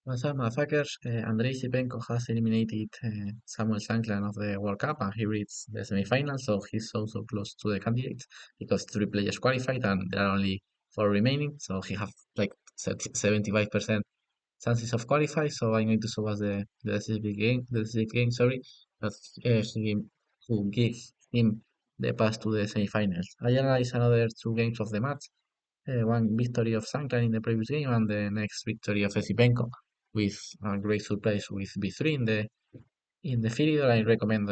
What's up, motherfuckers? Andrei Sipenko has eliminated Samuel Sanklan of the World Cup and he reached the semifinals, so he's also close to the candidates because three players qualified and there are only four remaining, so he have like 75% chances of qualify. So I'm going to show us the decisive game, sorry, that who gives him the pass to the semifinals. I analyze another two games of the match, one victory of Sankar in the previous game and the next victory of ESIPENKO with a great surprise with B3 in the video. I recommend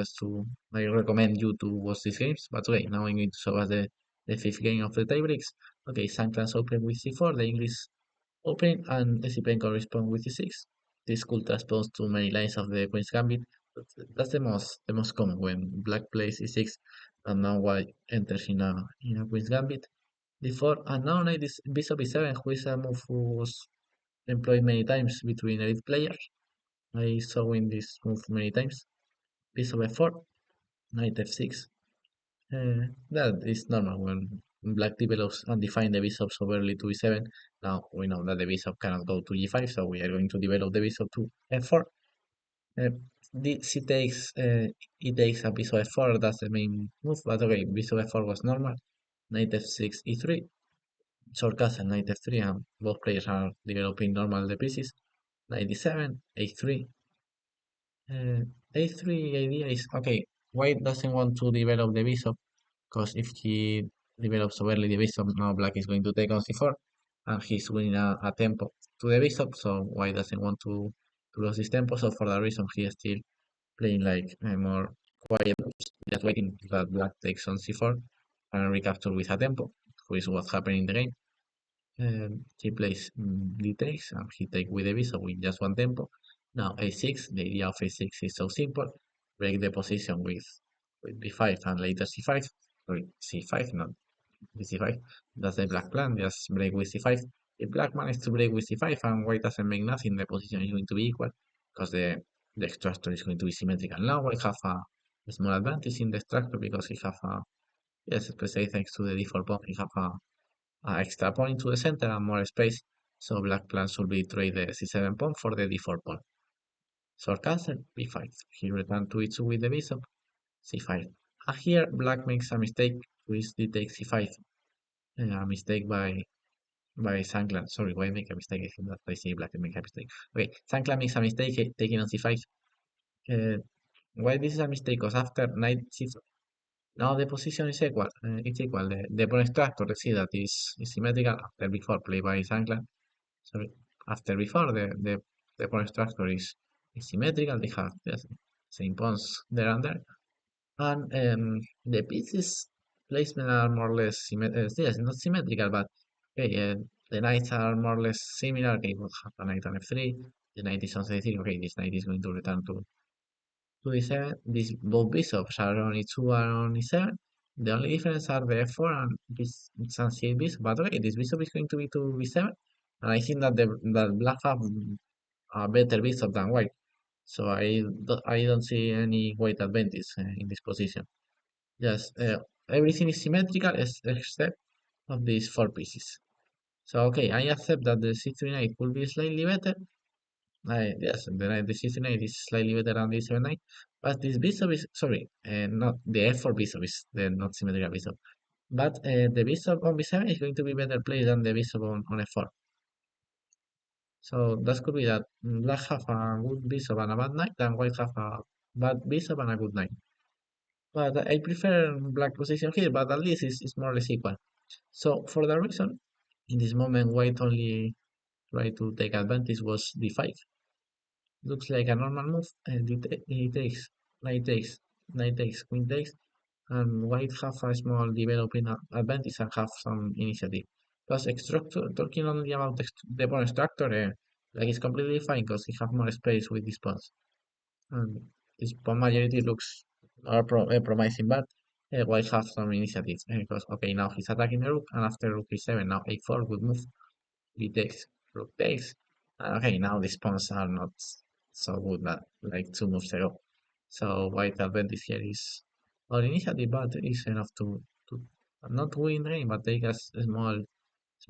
you to watch these games. But okay, now I'm going to show us the fifth game of the tiebreaks. Okay, Sanklan's open with C4, the English open, and ESIPENKO respond with C6. This could transpose to many lines of the Queen's Gambit. But that's the most common when Black plays E6 and now White enters in a Queen's Gambit. Before and now knight is bishop e7, who is a move who was employed many times between elite players. I saw in this move many times. Bishop f4, knight f6. That is normal when black develops and define the bishop so early to e7. Now we know that the bishop cannot go to g5, so we are going to develop the bishop to f4. Uh, she takes, he takes a bishop f4, that's the main move, but okay, bishop f4 was normal. Knight f6, e3. Short castle, knight f3, and both players are developing normal the pieces. Knight d7, a3. Uh, a3 idea is okay. White doesn't want to develop the bishop because if he develops so early the bishop, now black is going to take on c4, and he's winning a tempo to the bishop. So White doesn't want to lose this tempo. So for that reason, he is still playing like a more quiet, just waiting that black takes on c4 and recapture with a tempo, which is what's happening in the game. He plays d takes and he take with the bishop with just one tempo. Now a6, the idea of a6 is so simple. Break the position with b5 and later c5. Sorry, c5, not c5. That's the black plan, just break with c5. If black managed to break with c5 and white doesn't make nothing, the position is going to be equal because the structure is going to be symmetrical. Now white have a small advantage in the structure because he have a, yes, especially thanks to the d4 pawn, he have a extra pawn into the center and more space, so black plans should be trade the c7 pawn for the d4 pawn. Short castle, b5. He returned to e2 with the bishop, c5. And here black makes a mistake with d takes c5. A mistake by Sanklan. Sorry, why make a mistake? I think that I say black make a mistake. Okay, Sanklan makes a mistake taking on c5. Why this is a mistake? Because after knight c4, now the position is equal. It's equal. The pawn structure, see that is symmetrical after before play by Sanklan. Sorry, after before the pawn structure is symmetrical. They have the same pawns there and there, and the pieces placement are more or less yes, not symmetrical, but okay, the knights are more or less similar. Okay, we'll have a knight on f3. The knight is on c3. Okay, this knight is going to return to e7. These both bishops are on e2 and on e7. The only difference are the f4 and this and c8 bishop. But okay, this bishop is going to be to b7, and I think that black have a better bishop than white. So I don't see any white advantage in this position. Just everything is symmetrical except of these four pieces. So okay, I accept that the c3 knight will be slightly better. Yes, the c3 knight is slightly better than the e7 knight, but this bishop is sorry, not the f4 bishop is the not symmetrical bishop, but the bishop on b7 is going to be better played than the bishop on f4. So that could be that black have a good bishop and a bad knight, and white have a bad bishop and a good knight. But I prefer black position here, but at least it's more or less equal. So for that reason, in this moment, white only try to take advantage was d5. Looks like a normal move, and he takes, knight takes, knight takes, queen takes, and white have a small developing advantage and have some initiative. Plus, talking only about the pawn structure, like it's completely fine because he have more space with these pawns. And this pawn majority looks promising, but white have some initiative because okay, now he's attacking the rook, and after rook e7, now a4, good move, b takes, rook takes. Okay, now these pawns are not so good that like two moves ago. So white advantage here is our initiative, but is enough to not win the game, but take a small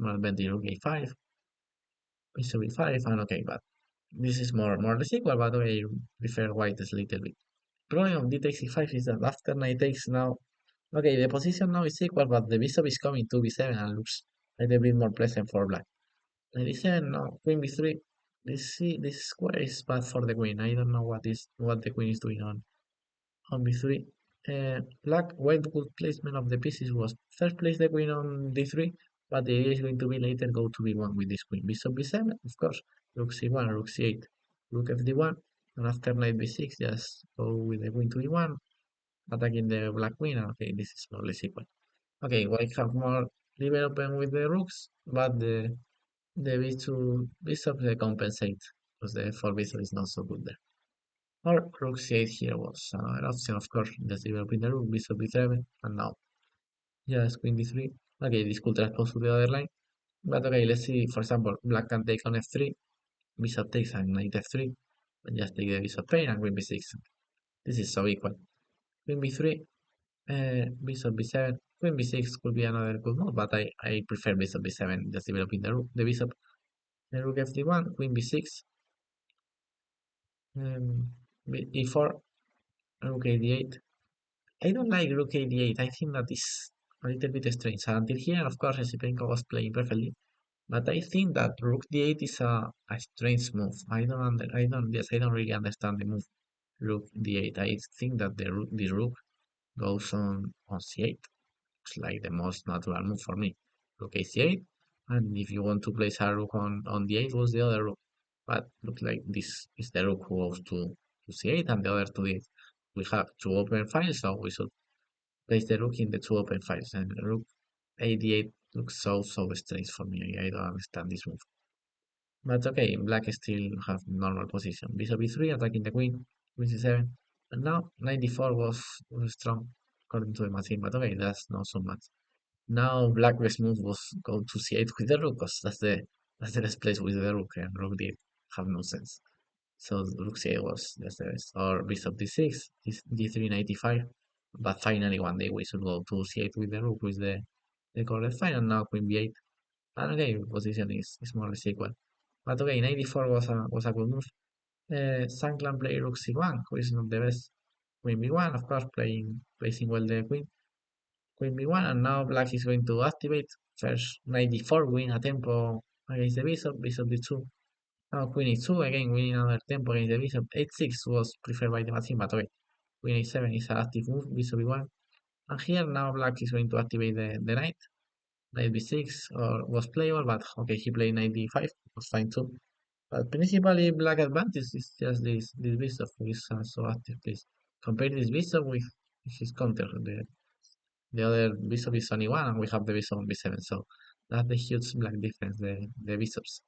advantage. Rook a5, bishop e5, and okay, but This is more the sequel, but I prefer white a little bit. Problem of d takes e5 is that after knight takes now, okay, the position now is equal, but the bishop is coming to b7 and looks a little bit more pleasant for black. Knight d7, no, queen b3. This square is bad for the queen. I don't know what the queen is doing on b3. Black, white good placement of the pieces was first place the queen on d3, but the idea is going to be later go to b1 with this queen. Bishop b7, of course, rook c1, rook c8, rook fd1, and after knight b6, just go with the queen to e1, attacking the black queen. Okay, this is more or less equal. Okay, white have more development with the rooks, but the b2 bishop they compensate because the f4 bishop is not so good there. Or rook c8 here was an option, of course, just developing the rook, bishop b7, and now just queen d3. Okay, this could transpose to the other line, but okay, let's see, for example, black can take on f3, bishop takes and knight f3, and just take the bishop pair and queen b6. This is so equal. Queen b3, bishop b7, queen b6 could be another good move, but I prefer bishop b7, just developing the rook, the bishop, the rook fd1, queen b6, e4, rook a8. I don't like rook a8. I think that is a little bit strange. Until here, of course, ESIPENKO was playing perfectly, but I think that rook d8 is a strange move. I don't really understand the move rook d8. I think that this rook goes on c8. It's like the most natural move for me. Rook a8, and if you want to place a rook on d8, what's the other rook? But looks like this is the rook who goes to c8 and the other to d8. We have two open files, so we should place the rook in the two open files, and rook a8 looks so strange for me. I don't understand this move. But okay, black still have normal position. Bishop b3 attacking the queen, queen c7. And now 94 was strong according to the machine, but okay, that's not so much. Now black's move was go to c8 with the rook, because that's the best place with the rook, and rook d8 have no sense. So rook c8 was just the best. Or bishop d6, d3 95. But finally one day we should go to c8 with the rook with the correct file, and now queen b8. And okay, position is more or less equal. But okay, 94 was a good move. Sankland play rook c1, who is not the best. Queen b1, of course, placing well the queen b1, and now black is going to activate first 94, win a tempo against the bishop, bishop d2. Now queen e2, again winning another tempo against the bishop. 8-6 was preferred by the machine, but okay, queen a7 is an active move, bishop b1. And here now black is going to activate the knight. Knight b6 or was playable, but okay, he played knight d5, was fine too. But principally black advantage is just this bishop who is so active. Please compare this bishop with his counter. The other bishop is only one, and we have the bishop on b7. So that's the huge black difference. The bishops.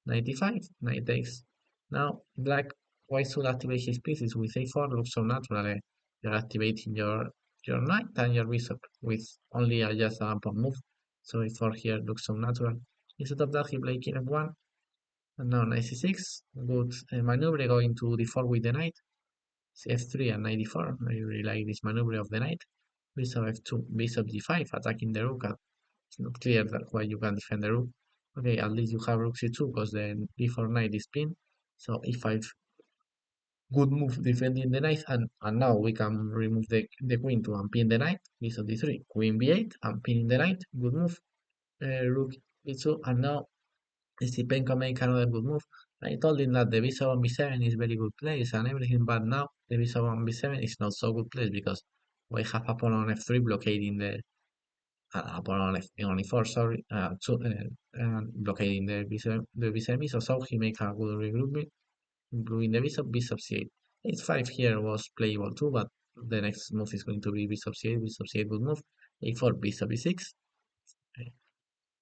95, knight takes. Now black white should activate his pieces with a4. Looks so natural. You're activating your knight and your bishop with only just a pawn move. So a4 here looks so natural. Instead of that, he played king f1. And now knight c6. Good maneuver going to d4 with the knight. f3 and knight d4. I really like this maneuver of the knight. Bishop f2, bishop d5, attacking the rook. It's not clear that why you can defend the rook. Okay, at least you have rook c2 because the d4 knight is pinned. So e5, good move defending the knight, and now we can remove the queen to unpin the knight. Bishop d3, queen b8, unpinning the knight, good move. Rook e2, and now ESIPENKO make another good move. I told him that the bishop on b7 is very good place and everything, but now the bishop on b7 is not so good place because we have a pawn on f3 blockading the pawn on e4, sorry, blockading the b7 bishop, so he make a good regrouping, improving the bishop, bishop c8. h5 here was playable too, but the next move is going to be bishop c8, good move, a4, bishop e6,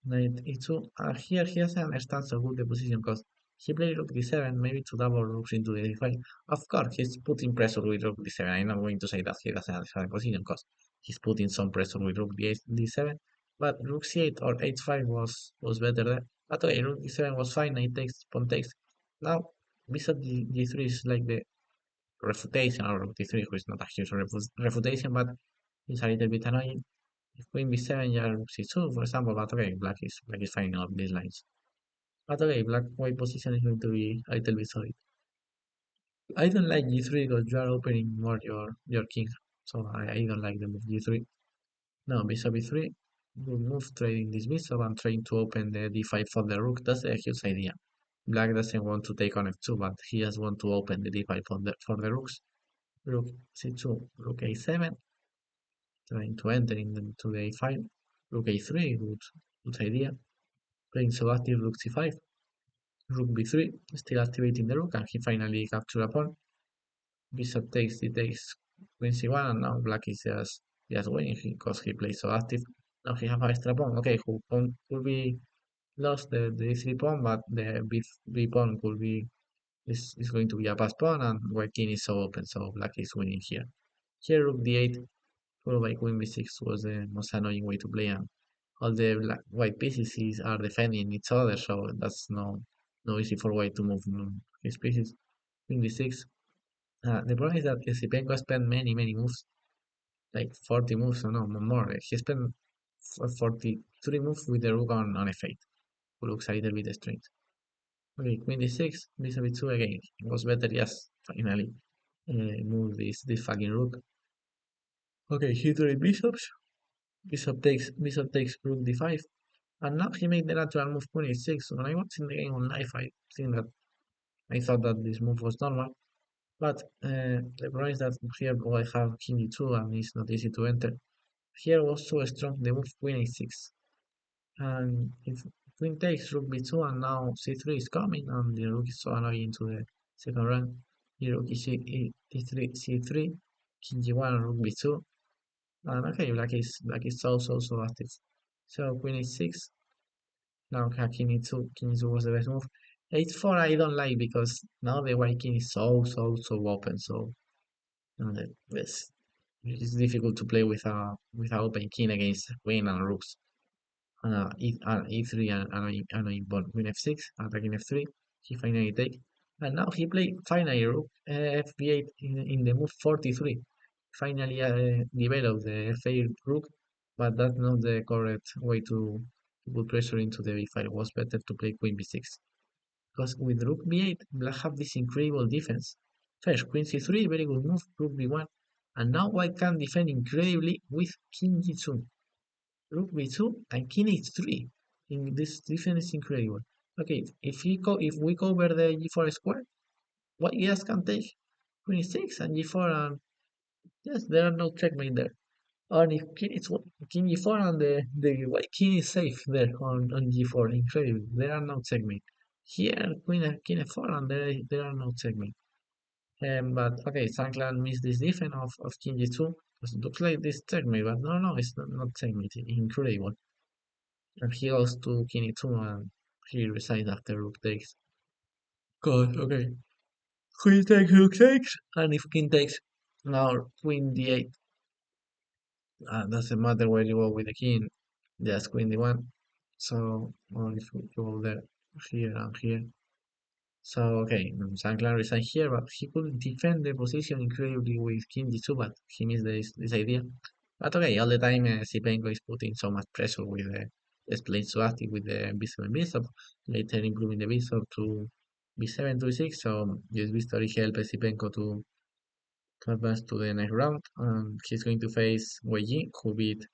knight e2. Here he doesn't understand so good the position because he played rook d7, maybe to double rooks into the d5. Of course, he's putting pressure with rook d7. I'm not going to say that he doesn't understand the position because he's putting some pressure with rook d7. But rook c8 or h5 was better there. But okay, rook d7 was fine. Knight takes, pawn takes. Now bishop d3 is like the refutation, or rook d3, which is not a huge refutation, but it's a little bit annoying. If queen b7, yeah, rook c2, for example, but okay, black is finding up these lines. But okay, black white position is going to be a little bit solid. I don't like g3 because you are opening more your king. So I don't like the move g3. No, bishop e3. Good move trading this bishop and trying to open the d5 for the rook. That's a huge idea. Black doesn't want to take on f2, but he just want to open the d5 for the rooks. Rook c2, rook a7, trying to enter into the a5. Rook a3, good idea. Playing so active rook c5. Rook b3, still activating the rook, and he finally captured a pawn. Bishop takes, he takes queen c1, and now black is just winning because he plays so active. Now he have an extra pawn. Okay, who pawn could be lost the e3 pawn, but the b pawn could be is going to be a pass pawn, and white king is so open, so black is winning here. Here rook d8 followed by queen b6 was the most annoying way to play, and all the white pieces are defending each other, so that's no easy for white to move his pieces. Queen d6. The problem is that ESIPENKO spent many moves, like 40 moves or no more. He spent 43 moves with the rook on f8, who looks a little bit strange. Okay, queen d6, bishop e2 again. It was better, yes, finally move this fucking rook. Okay, he three bishops. Bishop takes rook d5, and now he made the natural move queen a6. When I watched in the game on live, I thought that this move was normal, but the problem is that here I have king d2 and it's not easy to enter. Here was so strong the move queen a6, and if queen takes rook b2 and now c3 is coming, and the rook is so annoying to the second rank. Here rook is e3 c3, king g1 rook b2, and okay, black is so active. So queen a6. Now king e2, king e2 was the best move. H4 I don't like because now the white king is so open. So this it's difficult to play with a open king against queen and rooks. E3 and pawn queen f6, attacking f3. He finally take, and now he played finally rook f8 in the move 43. Finally developed the f8 rook, but that's not the correct way to put pressure into the b5. It was better to play queen b6. Because with rook b8, black have this incredible defense. First, queen c3, very good move, rook b1, and now white can defend incredibly with king g2, rook b2, and king h3. This defense is incredible. Okay, if we cover the g4 square, white just can take queen e6 and g4, and yes, there are no checkmate there. And if king g4 and the white king is safe there on g4, incredible. There are no checkmate. Here, king f4, and there are no checkmate. But okay, Sankland missed this defense of king g2. Because it looks like this checkmate, but no, it's not checkmate. Incredible. And he goes to king e2, and he resigns after rook takes. God, okay. Queen takes, rook takes, and if king takes, now queen d8. Doesn't matter where you go with the king, just queen d1. So, or if you go there, here and here. So, okay, Sankland resigned here, but he could defend the position incredibly with king d2, but he missed this idea. But okay, all the time ESIPENKO is putting so much pressure with the playing so active with the b7 bishop, later improving the bishop to b7 to e6. So this victory helped ESIPENKO to advance to the next round. He's going to face Wei Jing, who beat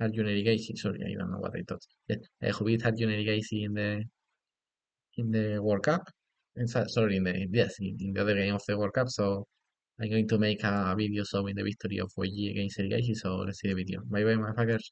Arjun Erigaisi. Sorry, I don't know what I thought. Yeah, who beat Arjun Erigaisi in the World Cup. Sorry, in the other game of the World Cup. So I'm going to make a video showing the victory of Wei Jing against Erigaisi. So let's see the video. Bye bye, motherfuckers.